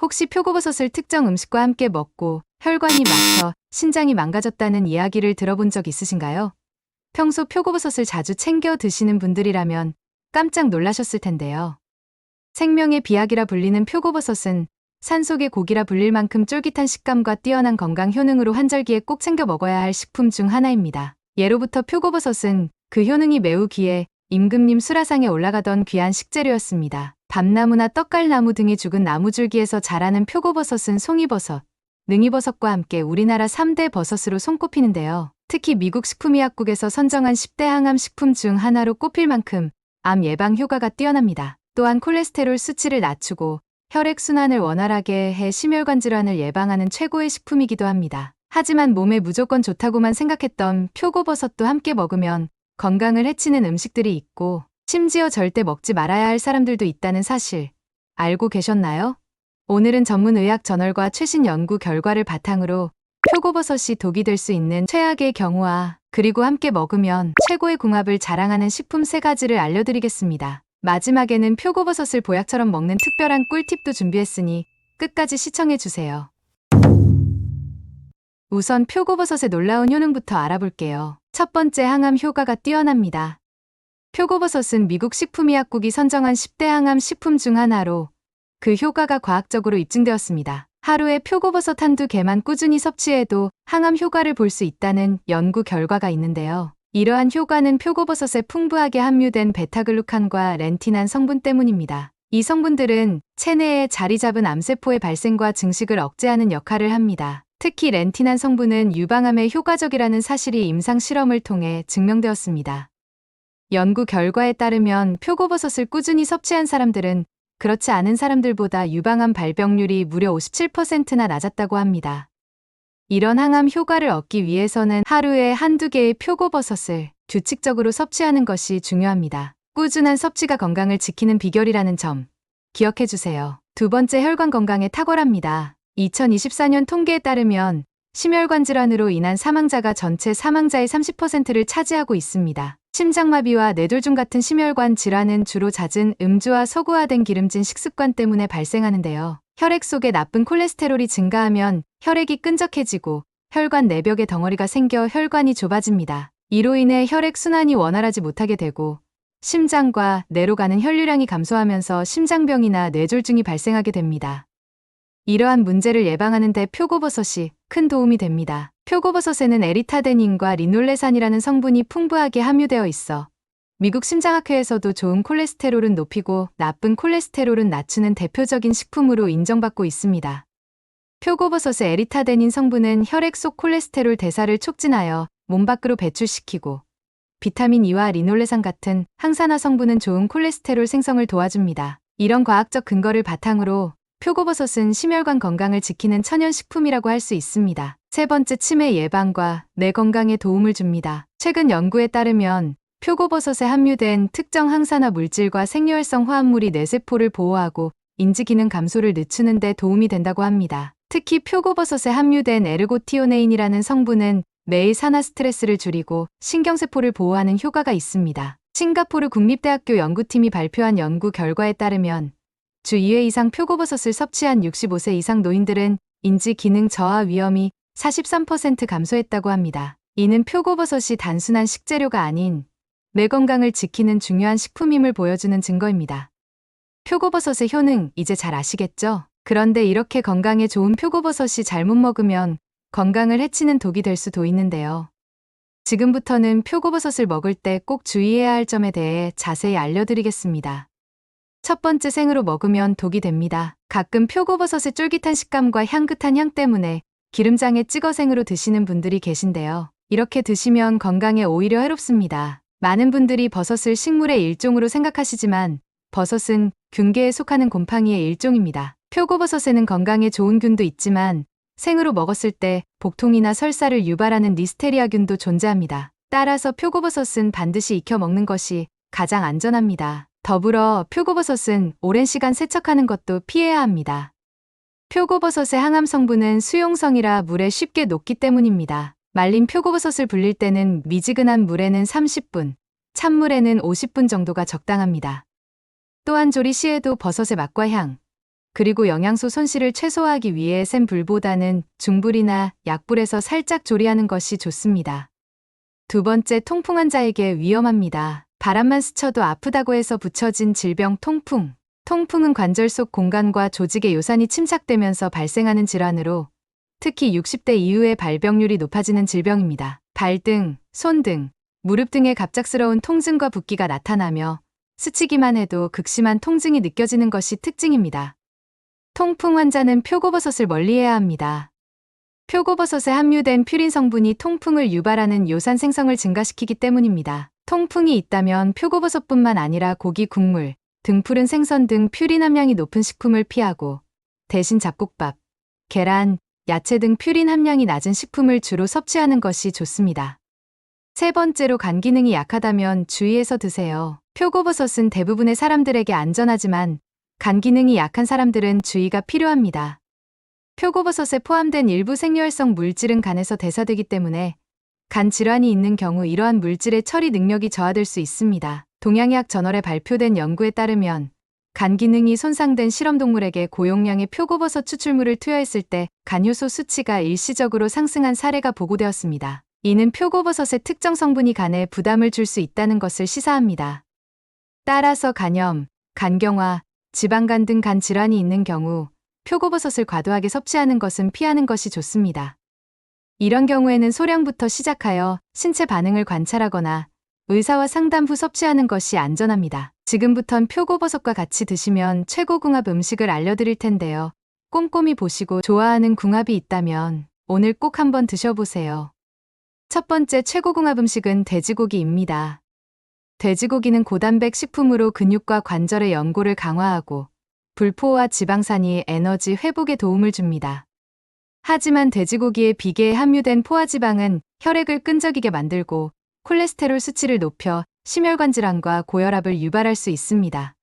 혹시 표고버섯을 특정 음식과 함께 먹고 혈관이 막혀 신장이 망가졌다는 이야기를 들어본 적 있으신가요? 평소 표고버섯을 자주 챙겨 드시는 분들이라면 깜짝 놀라셨을 텐데요. 생명의 비약이라 불리는 표고버섯은 산속의 고기라 불릴 만큼 쫄깃한 식감과 뛰어난 건강 효능으로 환절기에 꼭 챙겨 먹어야 할 식품 중 하나입니다. 예로부터 표고버섯은 그 효능이 매우 귀해 임금님 수라상에 올라가던 귀한 식재료였습니다. 밤나무나 떡갈나무 등의 죽은 나무줄기에서 자라는 표고버섯은 송이버섯, 능이버섯과 함께 우리나라 3대 버섯으로 손꼽히는데요. 특히 미국 식품의약국에서 선정한 10대 항암 식품 중 하나로 꼽힐 만큼 암 예방 효과가 뛰어납니다. 또한 콜레스테롤 수치를 낮추고 혈액순환을 원활하게 해 심혈관 질환을 예방하는 최고의 식품이기도 합니다. 하지만 몸에 무조건 좋다고만 생각했던 표고버섯도 함께 먹으면 건강을 해치는 음식들이 있고 심지어 절대 먹지 말아야 할 사람들도 있다는 사실 알고 계셨나요? 오늘은 전문 의학 저널과 최신 연구 결과를 바탕으로 표고버섯이 독이 될 수 있는 최악의 경우와 그리고 함께 먹으면 최고의 궁합을 자랑하는 식품 3가지를 알려드리겠습니다. 마지막에는 표고버섯을 보약처럼 먹는 특별한 꿀팁도 준비했으니 끝까지 시청해주세요. 우선 표고버섯의 놀라운 효능부터 알아볼게요. 첫 번째, 항암 효과가 뛰어납니다. 표고버섯은 미국 식품의약국이 선정한 10대 항암 식품 중 하나로 그 효과가 과학적으로 입증되었습니다. 하루에 표고버섯 한두 개만 꾸준히 섭취해도 항암 효과를 볼 수 있다는 연구 결과가 있는데요. 이러한 효과는 표고버섯에 풍부하게 함유된 베타글루칸과 렌티난 성분 때문입니다. 이 성분들은 체내에 자리 잡은 암세포의 발생과 증식을 억제하는 역할을 합니다. 특히 렌티난 성분은 유방암에 효과적이라는 사실이 임상 실험을 통해 증명되었습니다. 연구 결과에 따르면 표고버섯을 꾸준히 섭취한 사람들은 그렇지 않은 사람들보다 유방암 발병률이 무려 57%나 낮았다고 합니다. 이런 항암 효과를 얻기 위해서는 하루에 한두 개의 표고버섯을 규칙적으로 섭취하는 것이 중요합니다. 꾸준한 섭취가 건강을 지키는 비결이라는 점 기억해 주세요. 두 번째, 혈관 건강에 탁월합니다. 2024년 통계에 따르면 심혈관 질환으로 인한 사망자가 전체 사망자의 30%를 차지하고 있습니다. 심장마비와 뇌졸중 같은 심혈관 질환은 주로 잦은 음주와 서구화된 기름진 식습관 때문에 발생하는데요. 혈액 속에 나쁜 콜레스테롤이 증가하면 혈액이 끈적해지고 혈관 내벽에 덩어리가 생겨 혈관이 좁아집니다. 이로 인해 혈액 순환이 원활하지 못하게 되고 심장과 뇌로 가는 혈류량이 감소하면서 심장병이나 뇌졸중이 발생하게 됩니다. 이러한 문제를 예방하는 데 표고버섯이 큰 도움이 됩니다. 표고버섯에는 에리타데닌과 리놀레산이라는 성분이 풍부하게 함유되어 있어 미국 심장학회에서도 좋은 콜레스테롤은 높이고 나쁜 콜레스테롤은 낮추는 대표적인 식품으로 인정받고 있습니다. 표고버섯의 에리타데닌 성분은 혈액 속 콜레스테롤 대사를 촉진하여 몸 밖으로 배출시키고 비타민 E와 리놀레산 같은 항산화 성분은 좋은 콜레스테롤 생성을 도와줍니다. 이런 과학적 근거를 바탕으로 표고버섯은 심혈관 건강을 지키는 천연식품이라고 할 수 있습니다. 세 번째, 치매 예방과 뇌 건강에 도움을 줍니다. 최근 연구에 따르면 표고버섯에 함유된 특정 항산화 물질과 생리활성 화합물이 뇌세포를 보호하고 인지기능 감소를 늦추는 데 도움이 된다고 합니다. 특히 표고버섯에 함유된 에르고티오네인이라는 성분은 뇌의 산화 스트레스를 줄이고 신경세포를 보호하는 효과가 있습니다. 싱가포르 국립대학교 연구팀이 발표한 연구 결과에 따르면 주 2회 이상 표고버섯을 섭취한 65세 이상 노인들은 인지기능 저하 위험이 43% 감소했다고 합니다. 이는 표고버섯이 단순한 식재료가 아닌 뇌 건강을 지키는 중요한 식품임을 보여주는 증거입니다. 표고버섯의 효능 이제 잘 아시겠죠? 그런데 이렇게 건강에 좋은 표고버섯이 잘못 먹으면 건강을 해치는 독이 될 수도 있는데요. 지금부터는 표고버섯을 먹을 때 꼭 주의해야 할 점에 대해 자세히 알려드리겠습니다. 첫 번째, 생으로 먹으면 독이 됩니다. 가끔 표고버섯의 쫄깃한 식감과 향긋한 향 때문에 기름장에 찍어 생으로 드시는 분들이 계신데요. 이렇게 드시면 건강에 오히려 해롭습니다. 많은 분들이 버섯을 식물의 일종으로 생각하시지만 버섯은 균계에 속하는 곰팡이의 일종입니다. 표고버섯에는 건강에 좋은 균도 있지만 생으로 먹었을 때 복통이나 설사를 유발하는 리스테리아균도 존재합니다. 따라서 표고버섯은 반드시 익혀 먹는 것이 가장 안전합니다. 더불어 표고버섯은 오랜 시간 세척하는 것도 피해야 합니다. 표고버섯의 항암 성분은 수용성이라 물에 쉽게 녹기 때문입니다. 말린 표고버섯을 불릴 때는 미지근한 물에는 30분, 찬물에는 50분 정도가 적당합니다. 또한 조리 시에도 버섯의 맛과 향, 그리고 영양소 손실을 최소화하기 위해 센 불보다는 중불이나 약불에서 살짝 조리하는 것이 좋습니다. 두 번째, 통풍 환자에게 위험합니다. 바람만 스쳐도 아프다고 해서 붙여진 질병 통풍. 통풍은 관절 속 공간과 조직의 요산이 침착되면서 발생하는 질환으로 특히 60대 이후에 발병률이 높아지는 질병입니다. 발 등, 손 등, 무릎 등에 갑작스러운 통증과 붓기가 나타나며 스치기만 해도 극심한 통증이 느껴지는 것이 특징입니다. 통풍 환자는 표고버섯을 멀리해야 합니다. 표고버섯에 함유된 퓨린 성분이 통풍을 유발하는 요산 생성을 증가시키기 때문입니다. 통풍이 있다면 표고버섯뿐만 아니라 고기, 국물, 등푸른 생선 등 퓨린 함량이 높은 식품을 피하고 대신 잡곡밥, 계란, 야채 등 퓨린 함량이 낮은 식품을 주로 섭취하는 것이 좋습니다. 세 번째로, 간 기능이 약하다면 주의해서 드세요. 표고버섯은 대부분의 사람들에게 안전하지만 간 기능이 약한 사람들은 주의가 필요합니다. 표고버섯에 포함된 일부 생료활성 물질은 간에서 대사되기 때문에 간 질환이 있는 경우 이러한 물질의 처리 능력이 저하될 수 있습니다. 동양의학 저널에 발표된 연구에 따르면 간 기능이 손상된 실험동물에게 고용량의 표고버섯 추출물을 투여했을 때 간효소 수치가 일시적으로 상승한 사례가 보고되었습니다. 이는 표고버섯의 특정 성분이 간에 부담을 줄 수 있다는 것을 시사합니다. 따라서 간염, 간경화, 지방간 등 간 질환이 있는 경우 표고버섯을 과도하게 섭취하는 것은 피하는 것이 좋습니다. 이런 경우에는 소량부터 시작하여 신체 반응을 관찰하거나 의사와 상담 후 섭취하는 것이 안전합니다. 지금부턴 표고버섯과 같이 드시면 최고 궁합 음식을 알려드릴 텐데요. 꼼꼼히 보시고 좋아하는 궁합이 있다면 오늘 꼭 한번 드셔보세요. 첫 번째 최고 궁합 음식은 돼지고기입니다. 돼지고기는 고단백 식품으로 근육과 관절의 연골을 강화하고 불포화 지방산이 에너지 회복에 도움을 줍니다. 하지만 돼지고기의 비계에 함유된 포화지방은 혈액을 끈적이게 만들고 콜레스테롤 수치를 높여 심혈관 질환과 고혈압을 유발할 수 있습니다.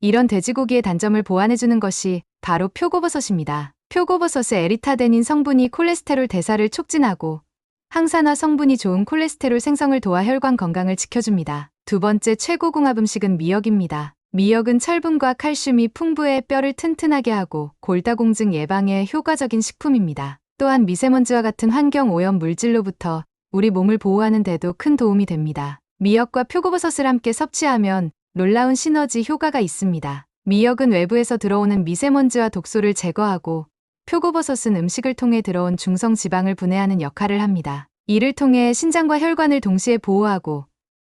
이런 돼지고기의 단점을 보완해주는 것이 바로 표고버섯입니다. 표고버섯의 에리타데닌 성분이 콜레스테롤 대사를 촉진하고 항산화 성분이 좋은 콜레스테롤 생성을 도와 혈관 건강을 지켜줍니다. 두 번째 최고 궁합 음식은 미역입니다. 미역은 철분과 칼슘이 풍부해 뼈를 튼튼하게 하고 골다공증 예방에 효과적인 식품입니다. 또한 미세먼지와 같은 환경 오염 물질로부터 우리 몸을 보호하는 데도 큰 도움이 됩니다. 미역과 표고버섯을 함께 섭취하면 놀라운 시너지 효과가 있습니다. 미역은 외부에서 들어오는 미세먼지와 독소를 제거하고 표고버섯은 음식을 통해 들어온 중성 지방을 분해하는 역할을 합니다. 이를 통해 신장과 혈관을 동시에 보호하고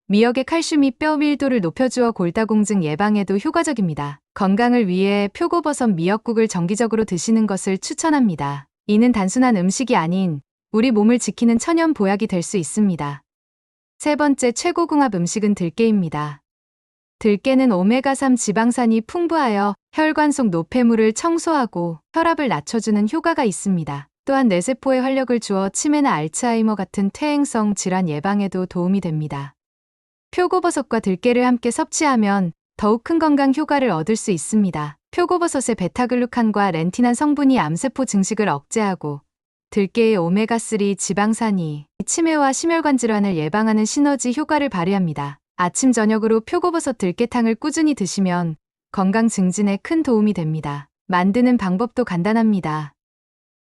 미역의 칼슘이 뼈 밀도를 높여주어 골다공증 예방에도 효과적입니다. 건강을 위해 표고버섯 미역국을 정기적으로 드시는 것을 추천합니다. 이는 단순한 음식이 아닌 우리 몸을 지키는 천연 보약이 될 수 있습니다. 세 번째 최고 궁합 음식은 들깨입니다. 들깨는 오메가3 지방산이 풍부하여 혈관 속 노폐물을 청소하고 혈압을 낮춰주는 효과가 있습니다. 또한 뇌세포에 활력을 주어 치매나 알츠하이머 같은 퇴행성 질환 예방에도 도움이 됩니다. 표고버섯과 들깨를 함께 섭취하면 더욱 큰 건강 효과를 얻을 수 있습니다. 표고버섯의 베타글루칸과 렌틴한 성분이 암세포 증식을 억제하고 들깨의 오메가3 지방산이 치매와 심혈관 질환을 예방하는 시너지 효과를 발휘합니다. 아침 저녁으로 표고버섯 들깨탕을 꾸준히 드시면 건강 증진에 큰 도움이 됩니다. 만드는 방법도 간단합니다.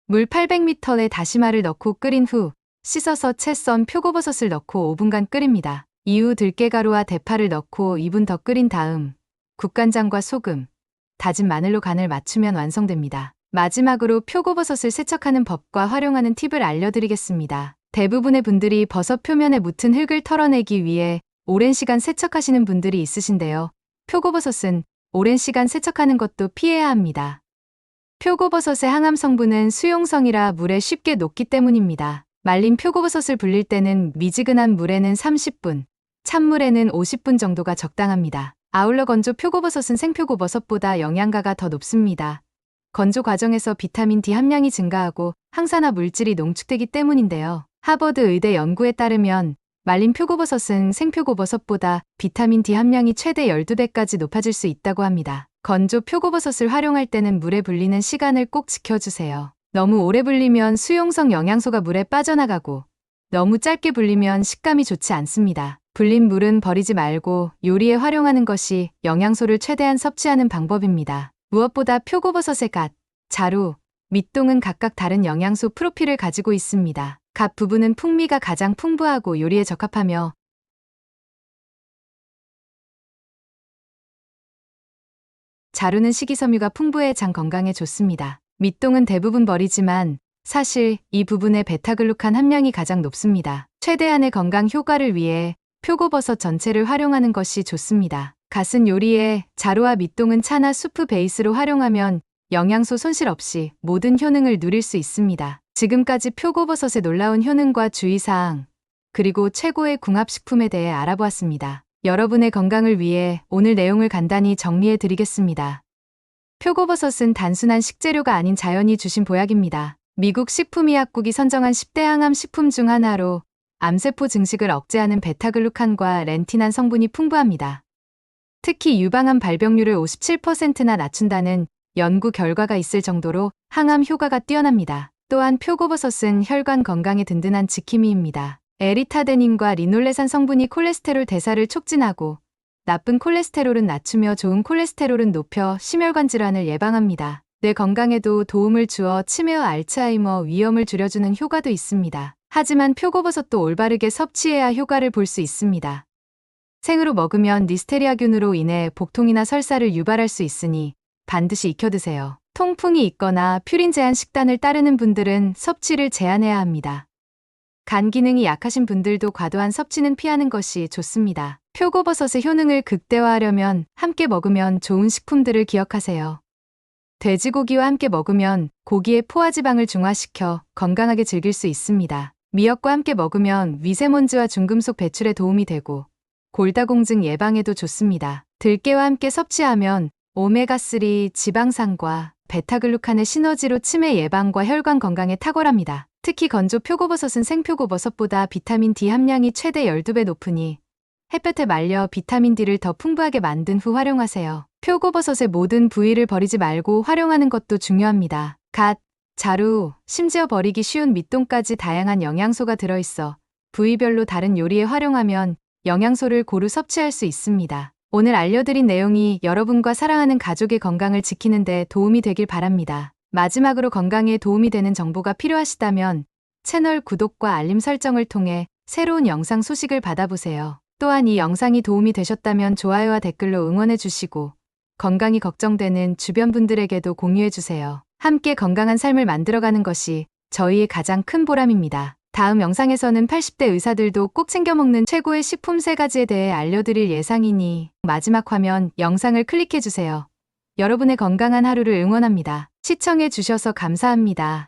물 800ml에 다시마를 넣고 끓인 후 씻어서 채 썬 표고버섯을 넣고 5분간 끓입니다. 이후 들깨가루와 대파를 넣고 2분 더 끓인 다음 국간장과 소금, 다진 마늘로 간을 맞추면 완성됩니다. 마지막으로 표고버섯을 세척하는 법과 활용하는 팁을 알려드리겠습니다. 대부분의 분들이 버섯 표면에 묻은 흙을 털어내기 위해 오랜 시간 세척하시는 분들이 있으신데요. 표고버섯은 오랜 시간 세척하는 것도 피해야 합니다. 표고버섯의 항암 성분은 수용성이라 물에 쉽게 녹기 때문입니다. 말린 표고버섯을 불릴 때는 미지근한 물에는 30분, 찬물에는 50분 정도가 적당합니다. 아울러 건조 표고버섯은 생표고버섯보다 영양가가 더 높습니다. 건조 과정에서 비타민 D 함량이 증가하고 항산화 물질이 농축되기 때문인데요. 하버드 의대 연구에 따르면 말린 표고버섯은 생표고버섯보다 비타민 D 함량이 최대 12배까지 높아질 수 있다고 합니다. 건조 표고버섯을 활용할 때는 물에 불리는 시간을 꼭 지켜주세요. 너무 오래 불리면 수용성 영양소가 물에 빠져나가고 너무 짧게 불리면 식감이 좋지 않습니다. 불린 물은 버리지 말고 요리에 활용하는 것이 영양소를 최대한 섭취하는 방법입니다. 무엇보다 표고버섯의 갓, 자루, 밑동은 각각 다른 영양소 프로필을 가지고 있습니다. 갓 부분은 풍미가 가장 풍부하고 요리에 적합하며 자루는 식이섬유가 풍부해 장 건강에 좋습니다. 밑동은 대부분 버리지만 사실 이 부분의 베타글루칸 함량이 가장 높습니다. 최대한의 건강 효과를 위해 표고버섯 전체를 활용하는 것이 좋습니다. 갓은 요리에, 자루와 밑동은 차나 수프 베이스로 활용하면 영양소 손실 없이 모든 효능을 누릴 수 있습니다. 지금까지 표고버섯의 놀라운 효능과 주의사항, 그리고 최고의 궁합식품에 대해 알아보았습니다. 여러분의 건강을 위해 오늘 내용을 간단히 정리해 드리겠습니다. 표고버섯은 단순한 식재료가 아닌 자연이 주신 보약입니다. 미국 식품의약국이 선정한 10대 항암 식품 중 하나로 암세포 증식을 억제하는 베타글루칸과 렌틴한 성분이 풍부합니다. 특히 유방암 발병률을 57%나 낮춘다는 연구 결과가 있을 정도로 항암 효과가 뛰어납니다. 또한 표고버섯은 혈관 건강에 든든한 지킴이입니다. 에리타데닌과 리놀레산 성분이 콜레스테롤 대사를 촉진하고 나쁜 콜레스테롤은 낮추며 좋은 콜레스테롤은 높여 심혈관 질환을 예방합니다. 뇌 건강에도 도움을 주어 치매와 알츠하이머 위험을 줄여주는 효과도 있습니다. 하지만 표고버섯도 올바르게 섭취해야 효과를 볼 수 있습니다. 생으로 먹으면 리스테리아균으로 인해 복통이나 설사를 유발할 수 있으니 반드시 익혀 드세요. 통풍이 있거나 퓨린 제한 식단을 따르는 분들은 섭취를 제한해야 합니다. 간 기능이 약하신 분들도 과도한 섭취는 피하는 것이 좋습니다. 표고버섯의 효능을 극대화하려면 함께 먹으면 좋은 식품들을 기억하세요. 돼지고기와 함께 먹으면 고기의 포화지방을 중화시켜 건강하게 즐길 수 있습니다. 미역과 함께 먹으면 미세먼지와 중금속 배출에 도움이 되고 골다공증 예방에도 좋습니다. 들깨와 함께 섭취하면 오메가3 지방산과 베타글루칸의 시너지로 치매 예방과 혈관 건강에 탁월합니다. 특히 건조 표고버섯은 생표고버섯보다 비타민 D 함량이 최대 12배 높으니 햇볕에 말려 비타민 D를 더 풍부하게 만든 후 활용하세요. 표고버섯의 모든 부위를 버리지 말고 활용하는 것도 중요합니다. 갓, 자루, 심지어 버리기 쉬운 밑동까지 다양한 영양소가 들어있어 부위별로 다른 요리에 활용하면 영양소를 고루 섭취할 수 있습니다. 오늘 알려드린 내용이 여러분과 사랑하는 가족의 건강을 지키는 데 도움이 되길 바랍니다. 마지막으로 건강에 도움이 되는 정보가 필요하시다면 채널 구독과 알림 설정을 통해 새로운 영상 소식을 받아보세요. 또한 이 영상이 도움이 되셨다면 좋아요와 댓글로 응원해 주시고 건강이 걱정되는 주변 분들에게도 공유해 주세요. 함께 건강한 삶을 만들어가는 것이 저희의 가장 큰 보람입니다. 다음 영상에서는 80대 의사들도 꼭 챙겨 먹는 최고의 식품 3가지에 대해 알려드릴 예상이니 마지막 화면 영상을 클릭해 주세요. 여러분의 건강한 하루를 응원합니다. 시청해 주셔서 감사합니다.